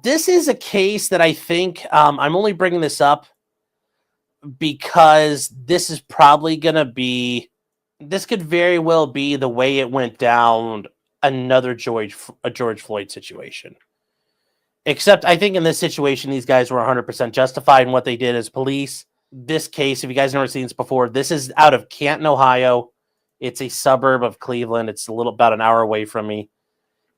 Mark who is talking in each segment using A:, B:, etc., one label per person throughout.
A: this is a case that I think I'm only bringing this up because this is probably going to be, this could very well be the way it went down another George Floyd situation. Except I think in this situation, these guys were 100% justified in what they did as police. This case, if you guys have never seen this before, this is out of Canton, Ohio. It's a suburb of Cleveland. It's about an hour away from me.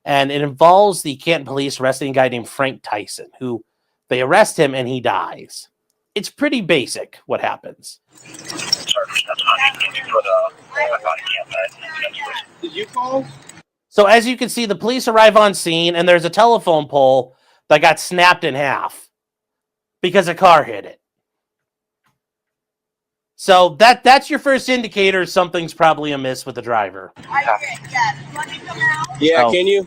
A: And it involves the Canton Police arresting a guy named Frank Tyson, who they arrest him and he dies. It's pretty basic what happens.
B: Did you call?
A: So as you can see, the police arrive on scene and there's a telephone pole that got snapped in half because a car hit it. So that's your first indicator something's probably amiss with the driver.
B: Yeah,
A: Oh.
B: Can you?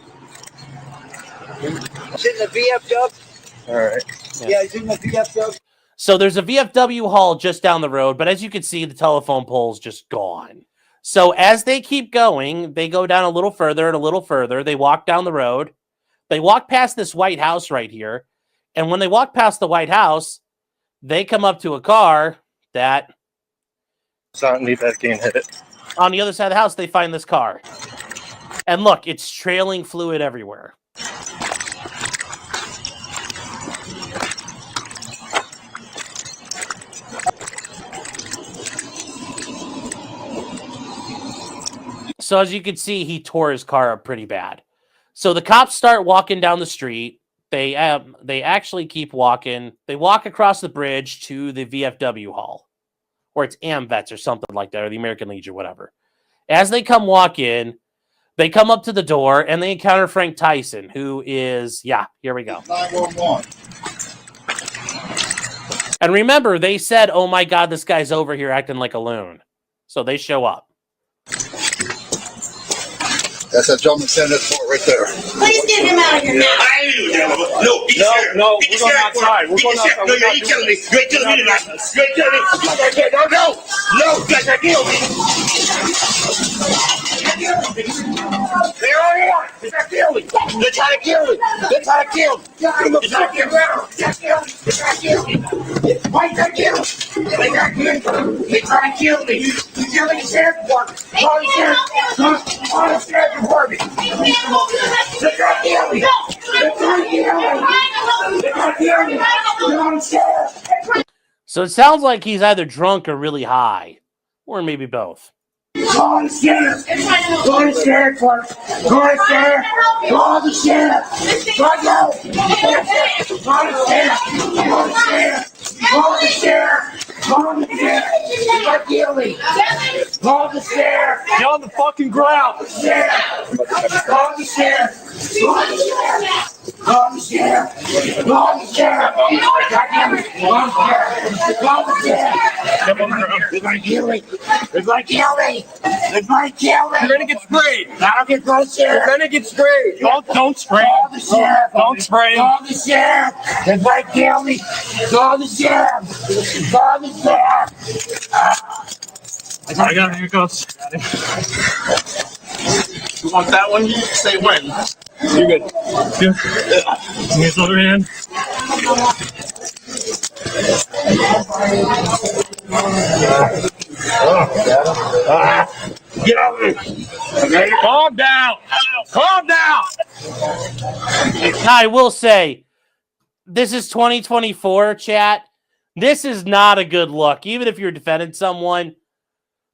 C: It's in the VFW.
B: All right.
C: Yeah, it's in the VFW.
A: So there's a VFW hall just down the road, but as you can see, the telephone pole's just gone. So as they keep going, they go down a little further and a little further. They walk down the road. They walk past this white house right here. And when they walk past the white house, they come up to a car that...
B: Certainly that can't hit it.
A: On the other side of the house, they find this car. And look, it's trailing fluid everywhere. So as you can see, he tore his car up pretty bad. So the cops start walking down the street. They actually keep walking. They walk across the bridge to the VFW hall. Or it's AMVETS or something like that, or the American Legion, whatever. As they walk in, they come up to the door, and they encounter Frank Tyson, who is, here we go.
C: 911.
A: And remember, they said, oh my God, this guy's over here acting like a loon. So they show up.
C: That's a gentleman standing at the door right there.
D: Please get him out of here now.
E: I ain't leaving him. No, get the sheriff.
B: No,
E: Get the
B: we're going
E: sheriff.
B: outside. We're
E: Get
B: going
E: the sheriff.
B: outside.
E: No, you ain't killing me. You ain't killing me tonight. You ain't killing me. No, you guys are killing me. They're all here. They're trying to kill me. They're trying to kill me. They're trying to kill me. They're trying to kill me. They're trying to kill me. Why you trying to kill me? They're trying to kill me. They're trying to kill me. You're killing the sheriff department. Call the sheriff. Call the sheriff department. They're trying to kill me. They're trying to kill me. They're trying to kill me. Call the sheriff.
A: So it sounds like he's either drunk or really high. Or maybe both.
E: Call the sheriff! Call the sheriff! Call the sheriff! Call the sheriff! Right now! Call the sheriff! Call the sheriff! Call the sheriff! Call the sheriff! You're not guilty! Call the sheriff!
B: Get on the fucking ground.
E: Sheriff! Call the sheriff! Call the sheriff! Call the sheriff! Call the sheriff! Call the sheriff! They're gonna kill me! They're gonna kill me! They're gonna kill me!
B: You're gonna get sprayed.
E: I don't get close
B: You're
E: sheriff!
B: gonna get sprayed. Don't spray.
E: Call the sheriff!
B: Don't spray.
E: Call the sheriff! They're gonna kill me! Call the sheriff! Call the sheriff!
B: I got it. Here it goes. You want that one? Say when. You're good. Good. Here's the other hand.
E: Get over here!
B: Calm down. Calm down.
A: Now, I will say, this is 2024, chat. This is not a good look. Even if you're defending someone,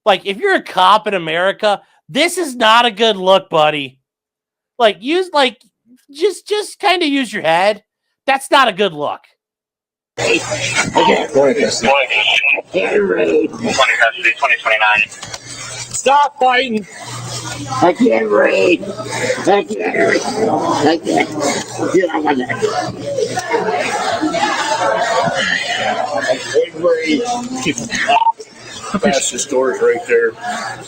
A: like if you're a cop in America, this is not a good look, buddy. Just kind of use your head. That's not a good look.
E: Okay. Go ahead, get ready.
B: 2029. Stop fighting.
E: I can't read. I can't read. I can't. Get out of there. I can't read.
B: That's the story right there.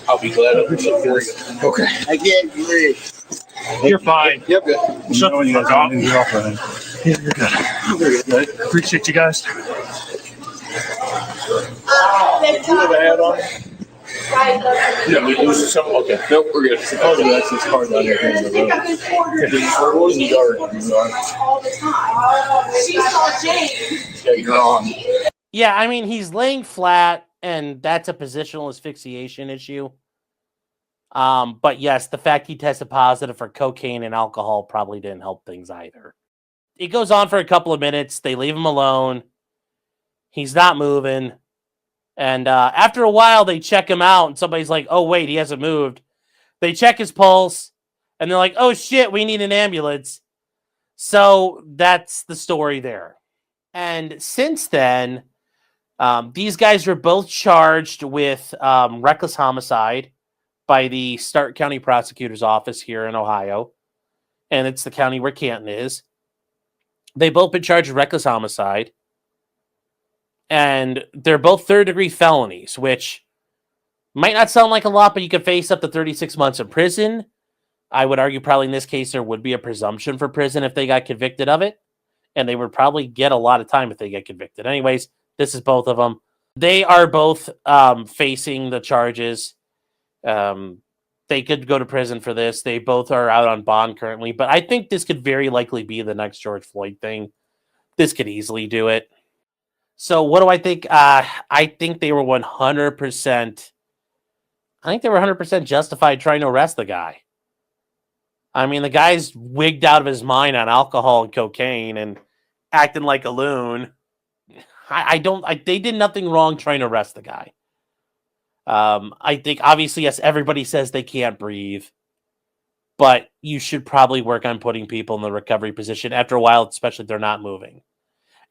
B: I'll be glad I was up here.
E: Okay. I can't read.
B: You're fine.
C: Yep, good.
B: Shut the fuck up. Yeah, you're good. Appreciate you guys.
C: You have a hat on?
B: Yeah, we lose some. Okay. Nope, we're good. Supposedly that's his car down here in the road. What in the yard?
E: All the time. She saw James.
B: Yeah, you're on.
A: Yeah, I mean, he's laying flat, and that's a positional asphyxiation issue. But yes, the fact he tested positive for cocaine and alcohol probably didn't help things either. It goes on for a couple of minutes. They leave him alone. He's not moving. And after a while, they check him out, and somebody's like, oh, wait, he hasn't moved. They check his pulse, and they're like, oh, shit, we need an ambulance. So that's the story there. And since then, these guys were both charged with reckless homicide by the Stark County Prosecutor's office here in Ohio. And it's the county where Canton is. They've both been charged with reckless homicide. And they're both third-degree felonies, which might not sound like a lot, but you could face up to 36 months in prison. I would argue probably in this case there would be a presumption for prison if they got convicted of it. And they would probably get a lot of time if they get convicted. Anyways, this is both of them. They are both facing the charges. They could go to prison for this. They both are out on bond currently. But I think this could very likely be the next George Floyd thing. This could easily do it. So what do I think? I think they were 100%. I think they were 100% justified trying to arrest the guy. I mean, the guy's wigged out of his mind on alcohol and cocaine and acting like a loon. They did nothing wrong trying to arrest the guy. I think obviously, yes, everybody says they can't breathe, but you should probably work on putting people in the recovery position after a while, especially if they're not moving.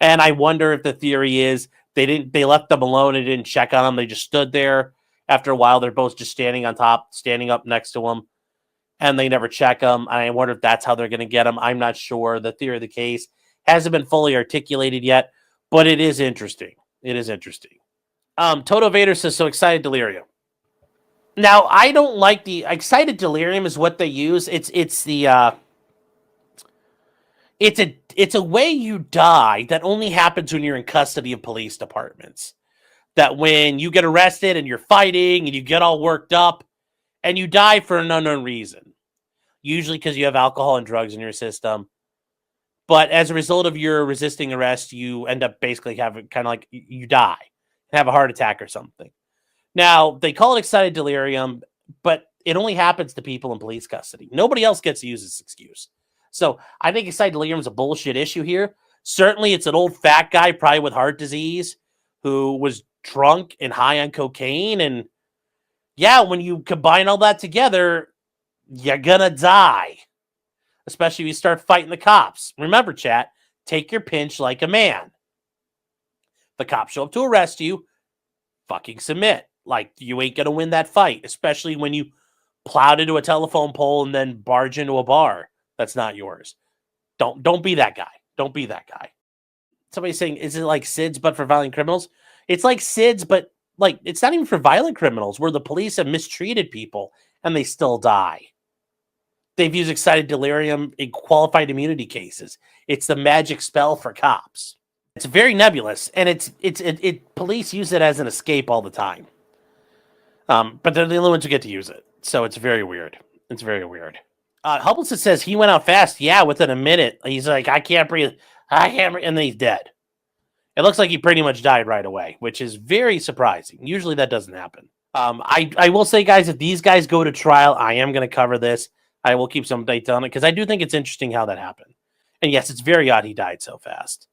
A: And I wonder if the theory is they left them alone and didn't check on them. They just stood there. After a while, they're both just standing up next to them, and they never check them. And I wonder if that's how they're going to get them. I'm not sure. The theory of the case hasn't been fully articulated yet, but it is interesting. It is interesting. Toto Vader says, so excited delirium. Now, I don't like the excited delirium is what they use. It's a way you die that only happens when you're in custody of police departments. That when you get arrested and you're fighting and you get all worked up and you die for an unknown reason. Usually because you have alcohol and drugs in your system. But as a result of your resisting arrest, you end up basically having kind of like you die. Have a heart attack or something. Now, they call it excited delirium, but it only happens to people in police custody. Nobody else gets to use this excuse. So I think excited delirium is a bullshit issue here. Certainly, it's an old fat guy, probably with heart disease, who was drunk and high on cocaine. And yeah, when you combine all that together, you're gonna die. Especially if you start fighting the cops. Remember, chat, take your pinch like a man. The cops show up to arrest you, fucking submit. Like, you ain't gonna win that fight, especially when you plowed into a telephone pole and then barge into a bar that's not yours. Don't be that guy. Don't be that guy. Somebody's saying, is it like SIDS but for violent criminals? It's like SIDS, but like it's not even for violent criminals where the police have mistreated people and they still die. They've used excited delirium in qualified immunity cases. It's the magic spell for cops. It's very nebulous, and police use it as an escape all the time. But they're the only ones who get to use it. So it's very weird. It's very weird. Hubbleston says he went out fast. Yeah, within a minute. He's like, I can't breathe. And then he's dead. It looks like he pretty much died right away, which is very surprising. Usually that doesn't happen. I will say, guys, if these guys go to trial, I am going to cover this. I will keep some updates on it because I do think it's interesting how that happened. And yes, it's very odd he died so fast.